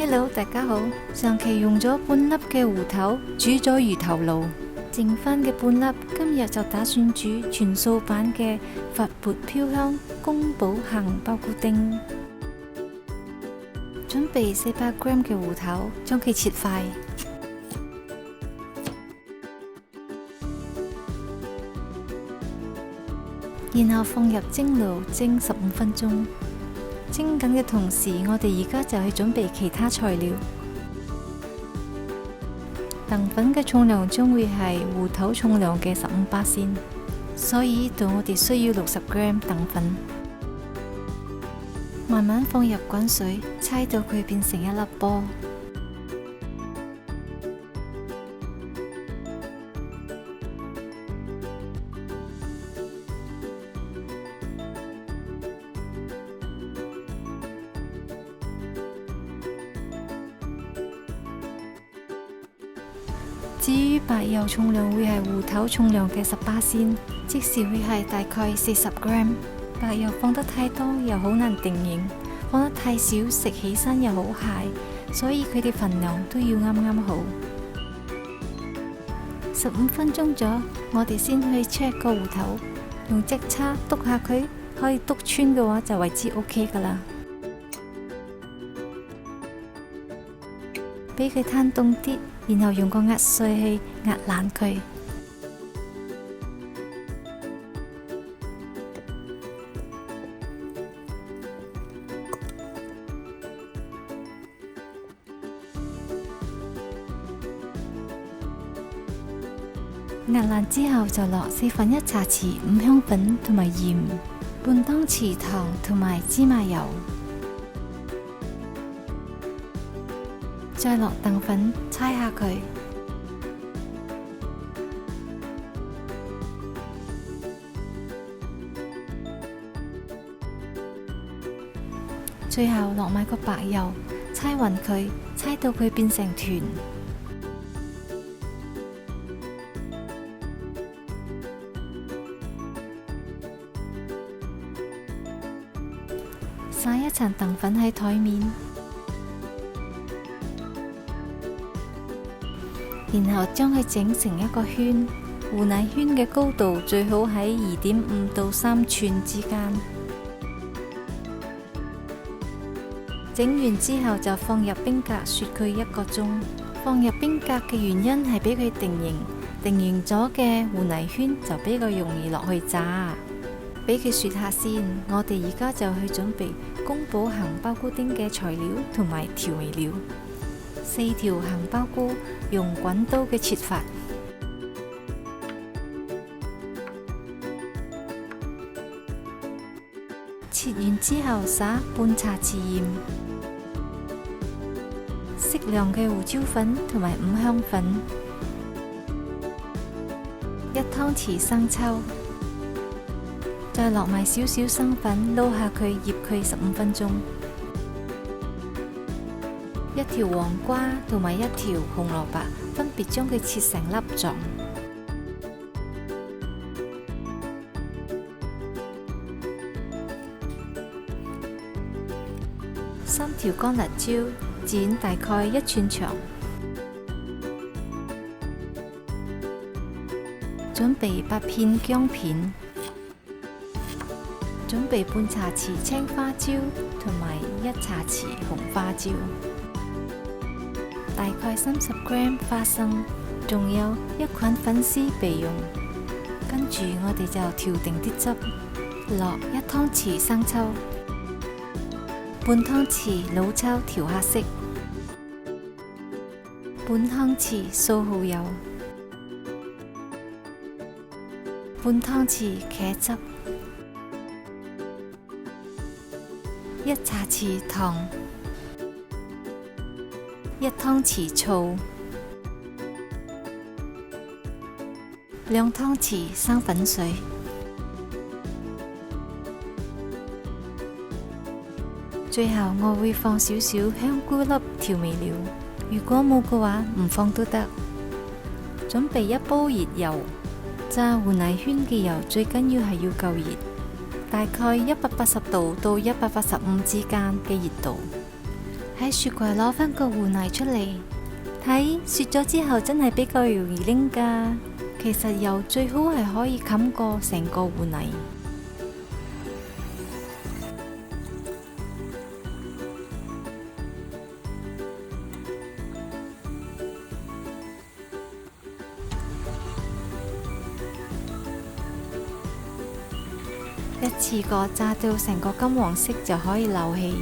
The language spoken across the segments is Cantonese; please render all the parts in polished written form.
Hello， 大家好。上期用咗半粒嘅芋頭煮咗魚頭顱，剩翻嘅半粒今日就打算煮全素版嘅佛缽飄香宮保杏鮑菇丁。準備400g嘅芋頭，將佢切塊，然後放入蒸爐蒸15分鐘。蒸緊嘅同時，我哋而家就去準備其他材料。燉粉嘅重量將會係芋頭重量嘅15%，所以呢度我哋需要60g 燉粉。慢慢放入滾水，猜到佢變成一粒波。至於白油重量會係芋頭重量嘅10%，即時會係大概40g。白油放得太多又好難定型，放得太少食起身又好蟹，所以佢哋份量都要啱啱好。15分鐘咗，我哋先去 check 個芋頭，用即叉篤下佢，可以篤穿嘅話就為之 OK 噶啦。俾佢攤凍啲，然後用個壓碎器壓爛佢。壓爛之後就落1/4茶匙五香粉同埋鹽，半湯匙糖同埋芝麻油。再落燉粉，猜下佢。最後落埋個白油，猜勻佢，猜到佢變成團。撒一層燉粉喺台面。然後將佢整成一個圈，芋泥圈嘅高度最好喺2.5到3寸之間。整完之後就放入冰格雪佢1個鐘。放入冰格嘅原因係俾佢定型，定型咗嘅芋泥圈就比較容易落去炸。俾佢雪下先，我哋而家就去準備宮保杏鮑菇丁嘅材料同埋調味料。4條杏鮑菇用滾刀嘅切法，切完之後撒半茶匙鹽，適量嘅胡椒粉同埋五香粉，1湯匙生抽，再落埋少少生粉，撈下佢，醃佢15分鐘。1條黃瓜同埋1條紅蘿蔔，分別將佢切成粒狀。3條乾辣椒，剪大概1寸長。準備8片薑片，準備半茶匙青花椒同埋1茶匙紅花椒。大概30g 花生，仲有1捆粉絲備用。跟住我哋就調定啲汁，落1湯匙生抽，半湯匙老抽調下色，半湯匙素蠔油，半湯匙茄汁，1茶匙糖。1湯匙醋，2湯匙生粉水。最後我會放少少香菇粒調味料，如果冇嘅話唔放都得。準備一煲熱油，炸芋泥圈嘅油最緊要係要夠熱，大概180度到185之間嘅熱度。喺雪櫃攞返個芋泥出嚟，睇雪咗之後真係比較容易拎㗎。其實油最好係可以冚過成個芋泥。一次過炸到成個金黃色就可以漏氣。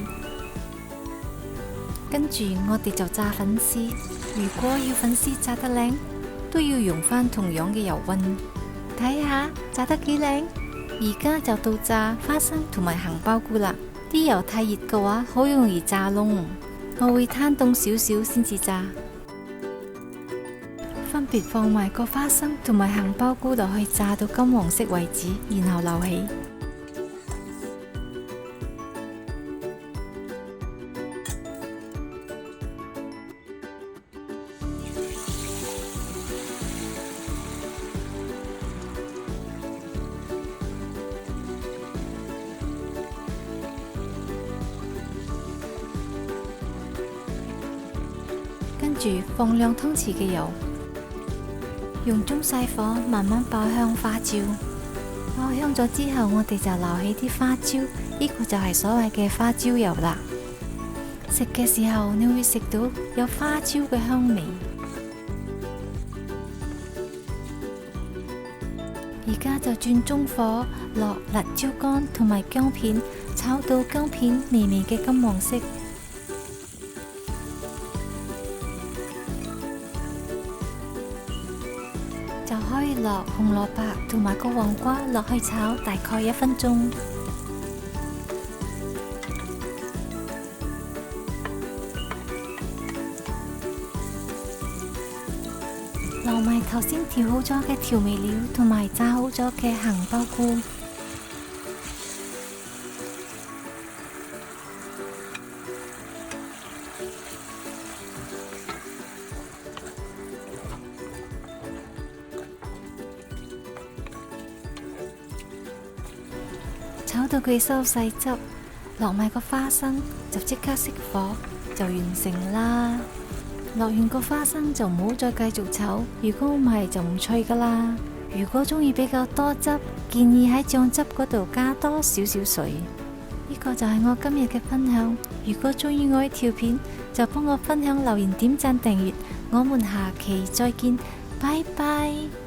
跟住我哋就炸粉絲。如果要粉絲炸得靚，都要用返同樣嘅油溫。睇下炸得幾靚。而家就到炸花生同埋杏鮑菇啦。啲油太熱嘅話，好容易炸燶。我會攤凍少少先至炸。分別放埋個花生同埋杏鮑菇落去炸到金黃色為止，然後漏起。跟住放2湯匙嘅油，用中細火慢慢爆香花椒。爆香咗之後，我哋就撈起啲花椒，呢個就係所謂嘅花椒油啦。食嘅時候你會食到有花椒嘅香味。而家就轉中火落辣椒乾同埋薑片，炒到薑片微微嘅金黃色。就可以落紅蘿蔔同埋個黃瓜落去炒，大概1分鐘。落埋頭先調好咗嘅調味料同埋炸好咗嘅杏鮑菇。炒到佢收細汁，落埋個花生就即刻熄火，就完成啦。落完個花生就唔好再繼續炒，如果唔係就唔脆噶啦。如果中意比較多汁，建議喺醬汁嗰度加多少少水。呢個就係我今日嘅分享。如果中意我嘅條片，就幫我分享、留言、點讚、訂閱。我們下期再見，拜拜。